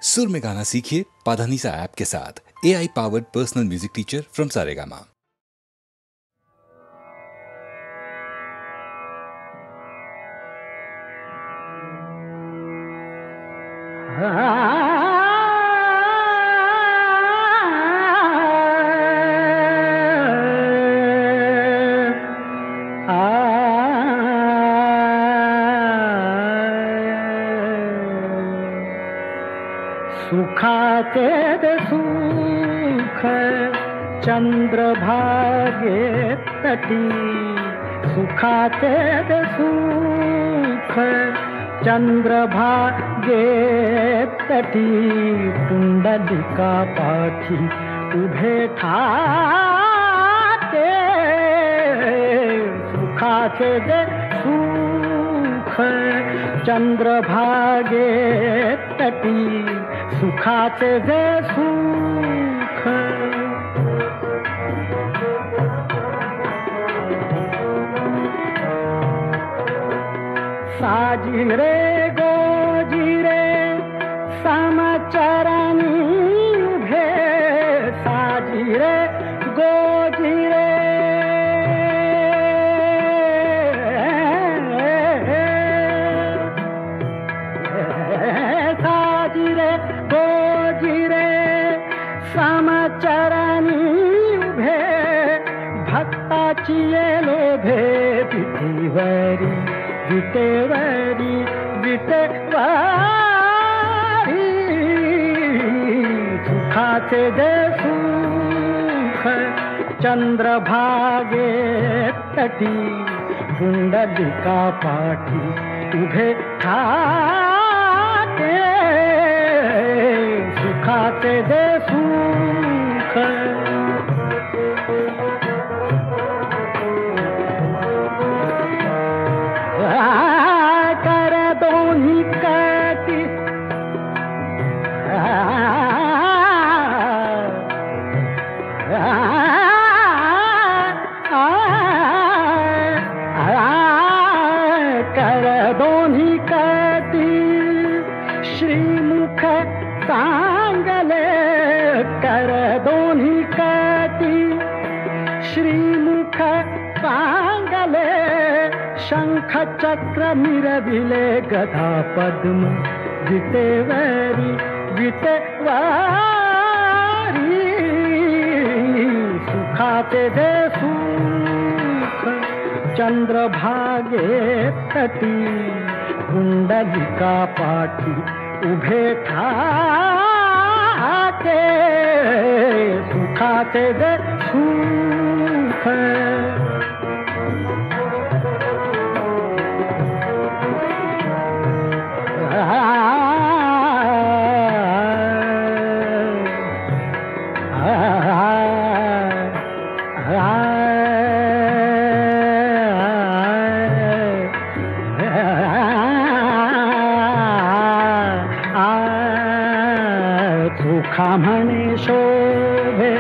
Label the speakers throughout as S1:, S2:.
S1: सुर में गाना सीखिए पाधानीसा ऐप के साथ। AI powered personal music teacher from Saregama.
S2: सुखाचे सुख चंद्रभागे तटी, सुखाचे सुख चंद्रभागे तटी, पुंडलिका पाठी उभे ठाके, सुखाचे सुख चंद्रभागे तटी, सुखाचे सुख। साजी रे गोजी रे समचरणी उभे, साजी रे गोजी रे साजी रे गोजी रे समचरणी उभे, भक्ताची लोभे विठीवरी विटेवरी विटेवारी, सुखाचे सुख चंद्रभागे तटी, पुंडलिका पाठी उभे ठाके, सुखाचे सुख। कर दोन्ही कटी, कर दोन्ही कटी श्रीमुख सांगले, कर दोन्ही कटी श्रीमुख सांगले, शंख चक्र मिरविले गदा पद्म विटेवरी विटेवारी, सुखाचे सुख चंद्रभागे तटी, पुंडलिका पाठी उभे ठाके, सुखाचे सुख। सुखा म्हणे शोभे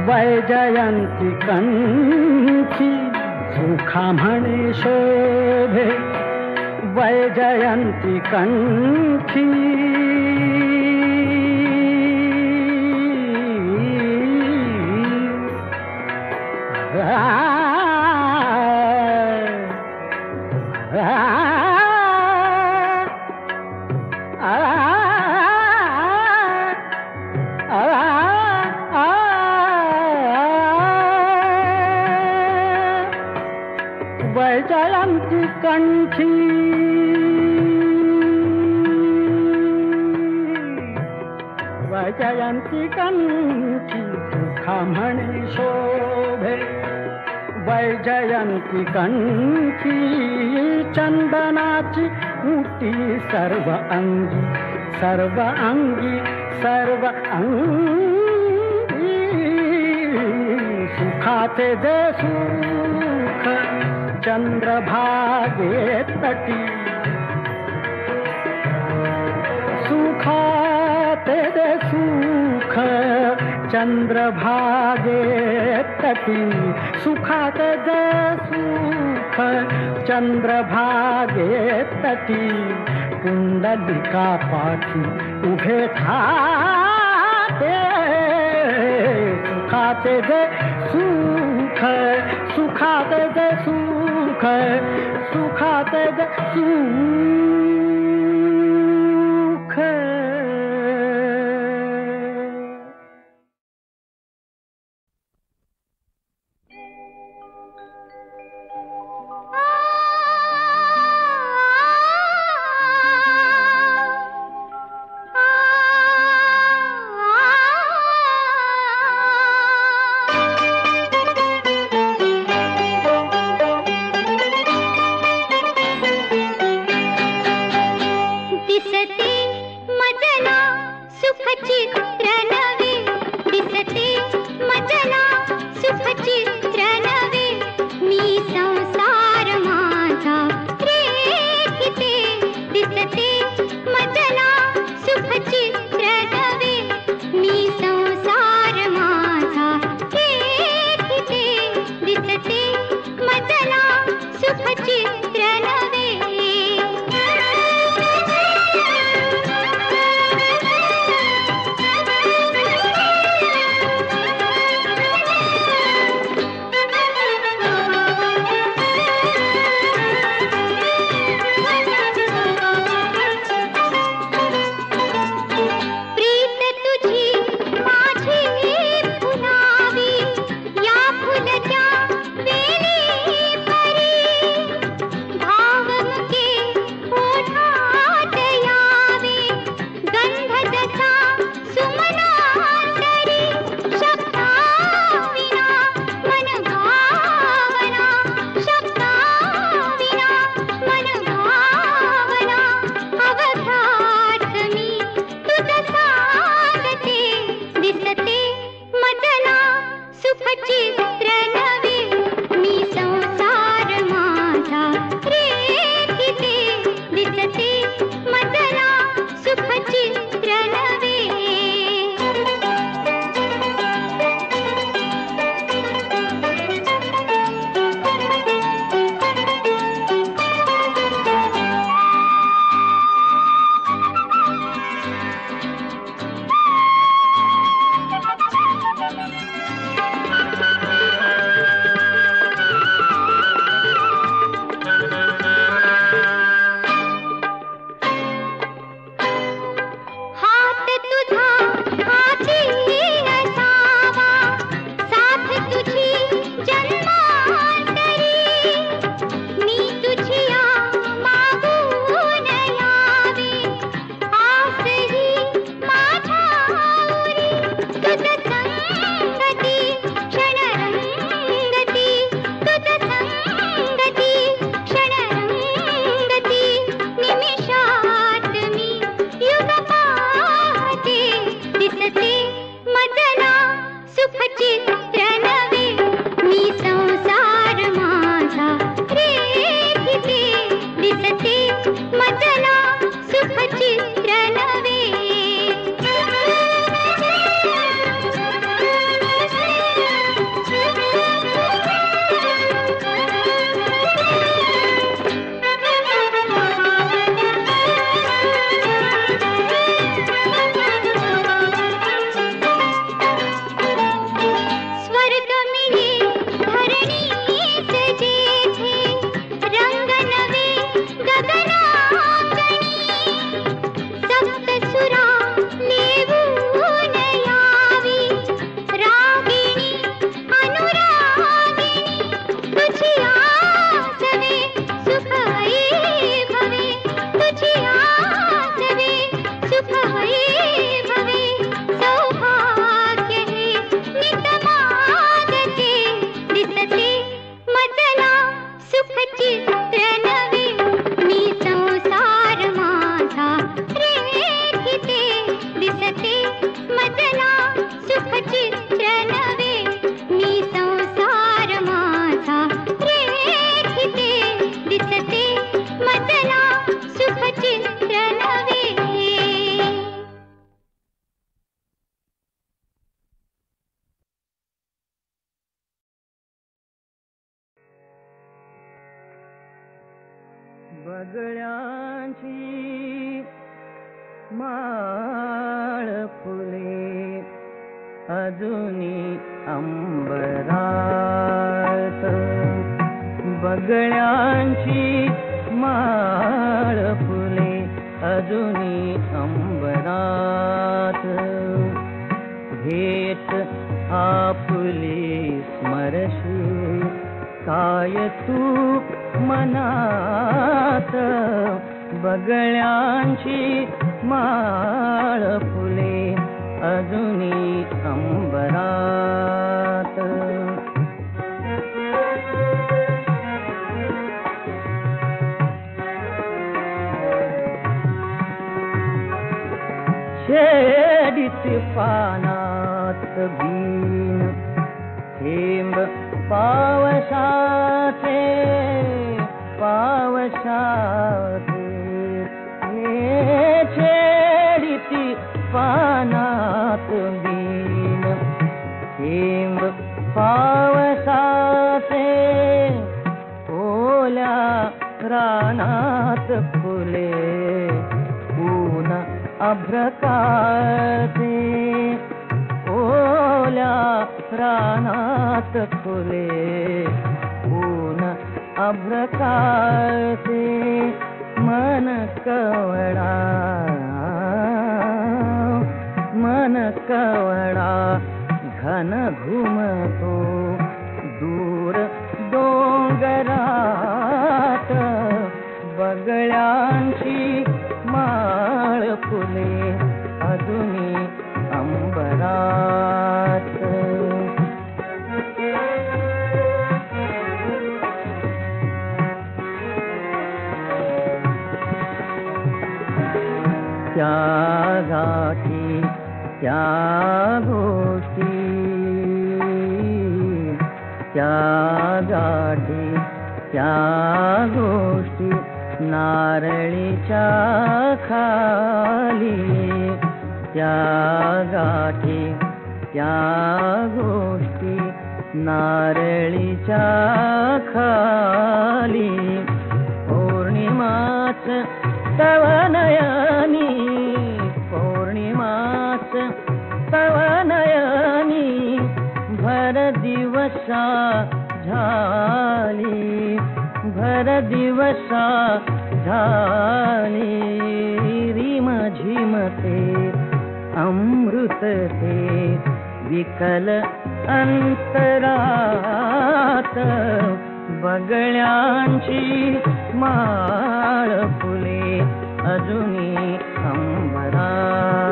S2: वैजयंती कंठी, सुखा म्हणे शोभे वैजयंती कंठी, वैजयंती कंठी, वैजयंती कंठी, सुखा म्हणे शोभे वैजयंती कंठी, चंदनाची उटी सर्व अंगी सर्व अंगी सर्व अंगी, सुखाचे सुख चंद्रभागे तटी, सुखाचे सुख चंद्रभागे तटी, सुखाचे सुख चंद्रभागे तटी, कुंडलिका पाठी उभे ठाते सुखाचे जे सुख सुखाचे जे सुख सुखाचे जे सुख माळ फुले अजूनी अंबरात, बगळ्यांची माळ फुले अजूनी अंबरात, भेट आपली स्मरशी काय तू मनात, बगळ्यांची माळ फुले अजूनी अंबरात. शेडीत पानात बीन थेंब पावसाचे, पावसाचे छेडीती पानात बीन थेंब पावसाचे, ओल्या रानात फुले ऊन अभ्रकाचे, ओल्या रानात फुले ऊन अभ्रकाचे, मन कवळा घन घुमतो दूर डोंगरात, बगळ्यांची माळ फुले अजूनी अंबरात. त्या गाठी त्या गोष्टी, त्या गाठी त्या गोष्टी नारळीच्या खाली, त्या गाठी त्या गोष्टी नारळीच्या खाली, पौर्णिमाच तव नयनी, पौर्णिमाच तव नयनी भर दिवसा झाली, भर दिवसा झाली, रिम झिमते अमृत ते विकल अंतरात, बगळ्यांची माळ फुले अजूनी अंबरात.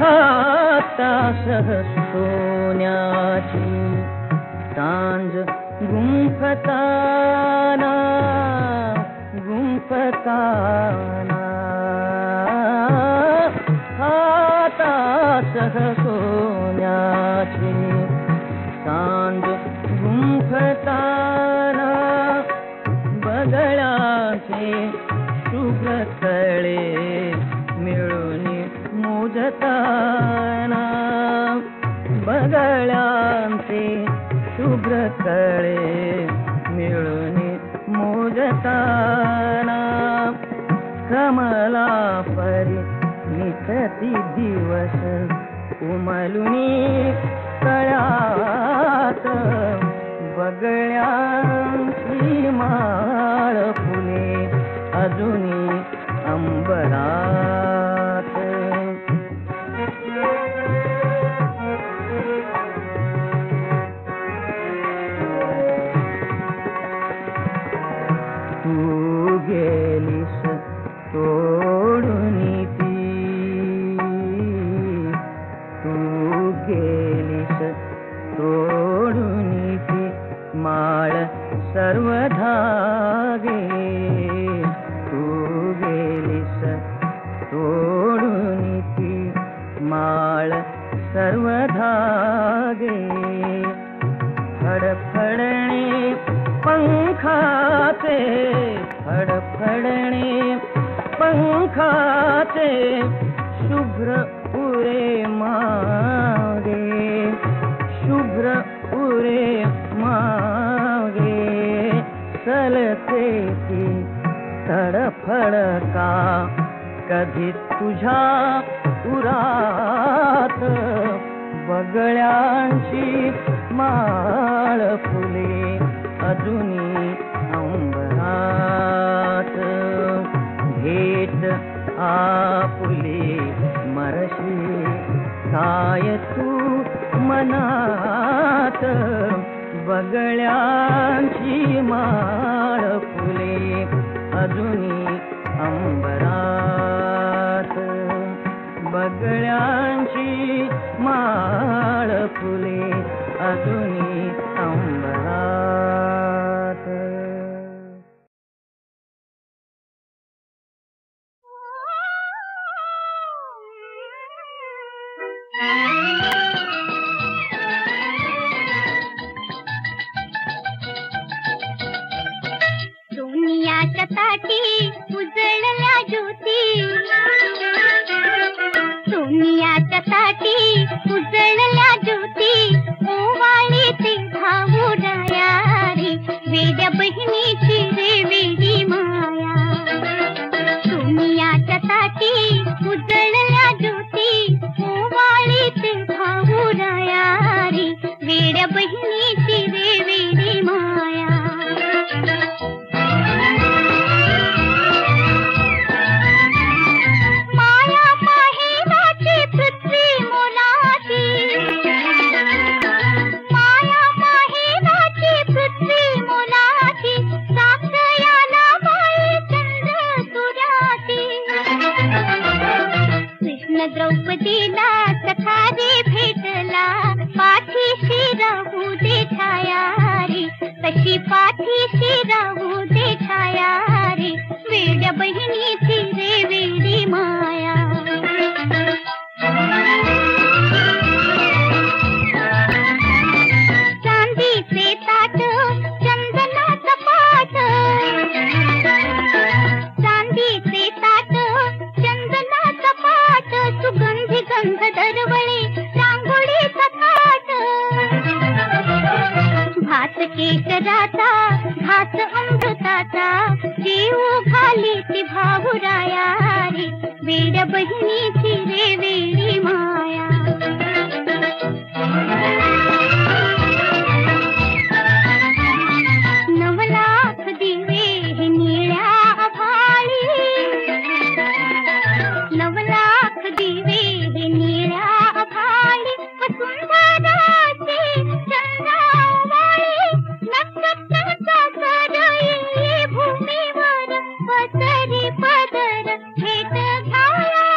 S2: हातासह सोन्याची सांज गुंफताना, गुंफताना, हातासह सोन्याची सांज गुंफताना, बगळ्याचे शुभ्र तळे मिळून मोजताना, बगळ्यांचे शुभ्र तळे मिळून मोजताना, कमला परी निसती दिवस उमलुनी तळ्यात, बगळ्यांची माळ फुले अजूनी अंबरात. तू गेलीस तोडून ती, तू गेलीस तोडून ती माळ सर्व धागे, तू गेलीस तोडून ती माळ सर्व धागे, फडफडणे पंखाचे, फडफडणे पंखाचे शुभ्र उरे मागे, शुभ्र उरे हलते ती तडफडका कधी तुझ्या उरात बगळ्यांची माळ फुले अजूनी अंबरात भेट आपुले मरशी काय तू मनात बगळ्यांची माळ फुले अजूनी अंबरात बगळ्यांची माळ फुले अजूनी अंबरात.
S3: दुनियाच्या ताटी उजळल्या ज्योती, दुनियाच्या ताटी उजळल्या ज्योती ओवाळी ते भाऊराया रे वेड्या बहिणीची रे वेडी माया. दुनियाच्या ताटी उजळल्या ज्योती ओवाळी ते भाऊराया रे वेड्या बहिणीची रे वेडी माया. द्रौपदीला सखारी भेटला पाठीशी राहू दे छाया रे तशी पाठीशी राहू दे छाया रे वेड्या बहिणीची रे वेडी माया. चांदीचे ताट चंदनाचं पाट, चांदीचे ताट चंदनाचं पाट सुगंधी गंध दरवळे रांगोळीचा थाट. भात केशराचा घास अमृताचा जीव घाली ती भाऊराया रे वेड्या बहिणीची रे वेडी माया. नवलाख दिवे हे निळ्या आभाळी, नवलाख दिवे हे निळ्या आभाळी वसुंधराचे चंद्रावळी नक्षत्राचा सरई भूमीवर पदरी पदर भेट घ्याया.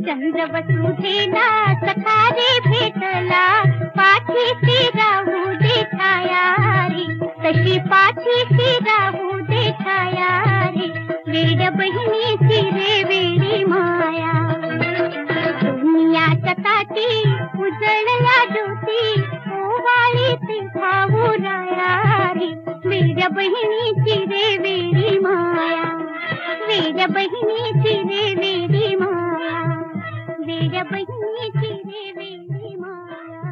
S3: चंद्र वसुधेला सखारे भेटला पाठीशी राहू दे छाया रे तशी पाठीशी राहू दे छाया रे वेड्या बहिणीची रे वेडी माया. दुनियाच्या ताटी उजळल्या ज्योती ओवाळी ते भाऊराया रे वेड्या बहिणीची रे वेडी माया. वेड्या बहिणीची रे वेडी माया, वेड्या बहिणीची रे वेडी माया,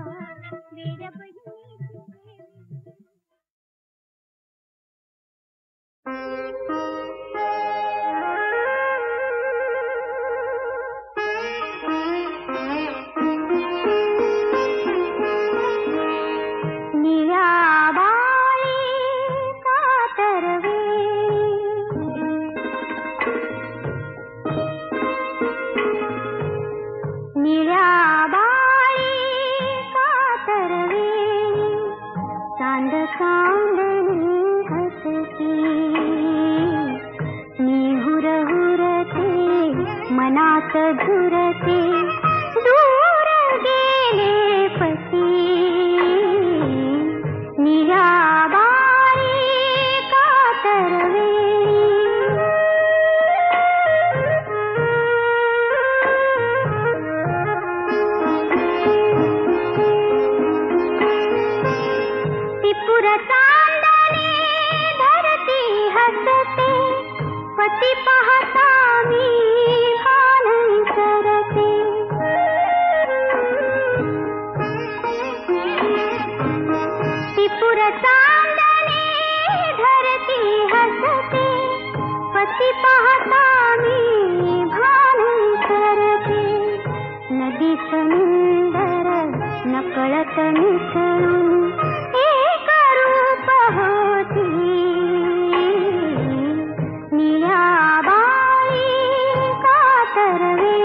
S3: वेड्या बहिणीची निळ्या बाळी कातरवे, निळ्या बाळी कातरवे चांद चांदणी हसती निहुर हुरते मनात झुरते दूर गेले पती. निळ्या बाळी कातरवे त्रिपुर चांदणे धरती हसते पती पाहता मी भान विसरते. त्रिपुर चांदणे धरती हसते, पती पाहता मी भान विसरते. नदी समुंदर नकळत मिसळून एक रूप होती. निळ्या बाळी कातरवेणी.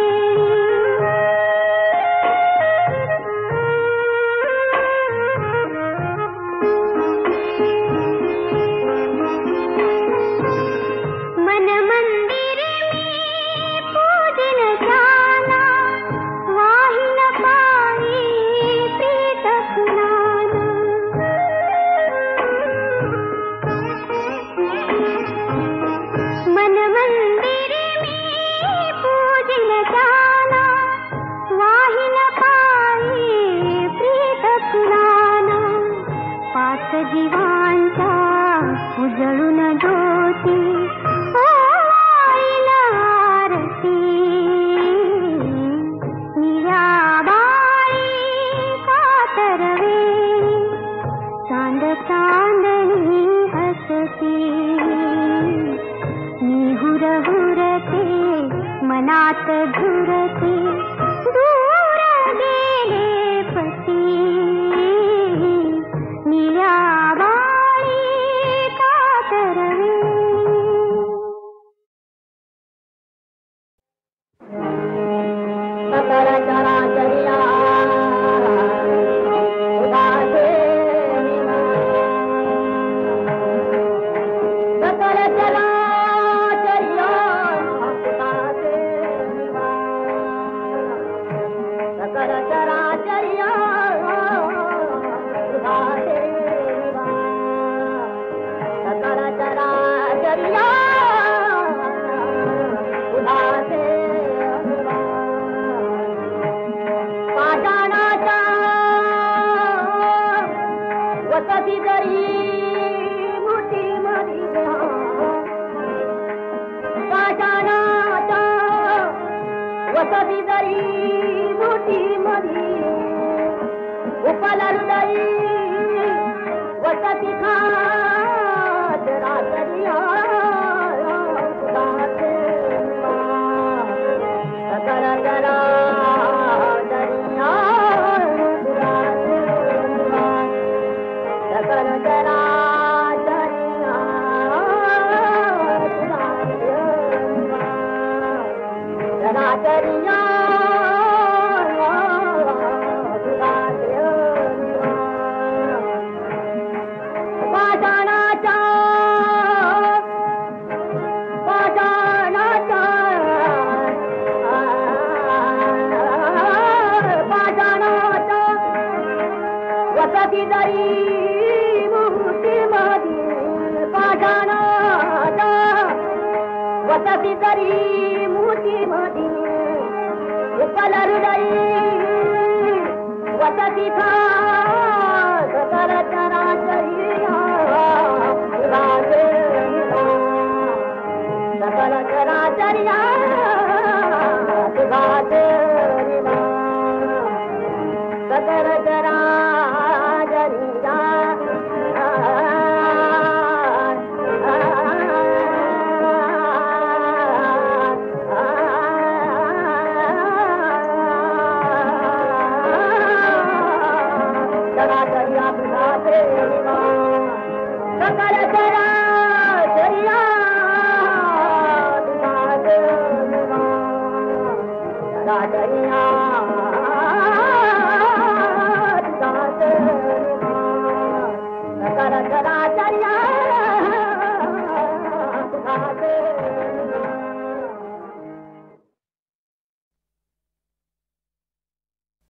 S3: मन मंदिर में पूजन जाना, वाहिन पायी प्रीत स्नान. मन मंदिर में पूजन जाना, वाहिन पायी प्रीत स्नान. पाच जीवांच्या उजळून ज्योती, ओवाळीन आरती. निळ्या बाळी कातरवेणी, चांद चांदणी हसती. मी हुरहुरते मनात झुरते, दूर गेले पती. निळ्या बाळी कातरवेणी. सकल चराचर्या उदासे निवा. सकल चराचर्या उदासे निवा. सकल चराचर्या उदासे निवा. सकल चराचर्या उदासे निवा. पाषाणाच्या वसती जरी मुठीमधी. पाषाणाच्या वसती जरी मुठीमधी. उपला हृदयी वसती खात रातरिया उदासे निवा. सकल चराचर्या उदासे निवा. सकल चराचर्या उदासे निवा. चराचर्या उदासे निवा. पाषाणाच्या वसती जरी मुठीमधी. पाषाणाच्या वसती जरी मुठीमधी. उपल हृदयी वसती खात. सकल चराचर्या उदासे निवा. सकल चराचर्या उदासे निवा. सकल चराचर्या चराचर्या उदासे निवा. सकल चराचर्या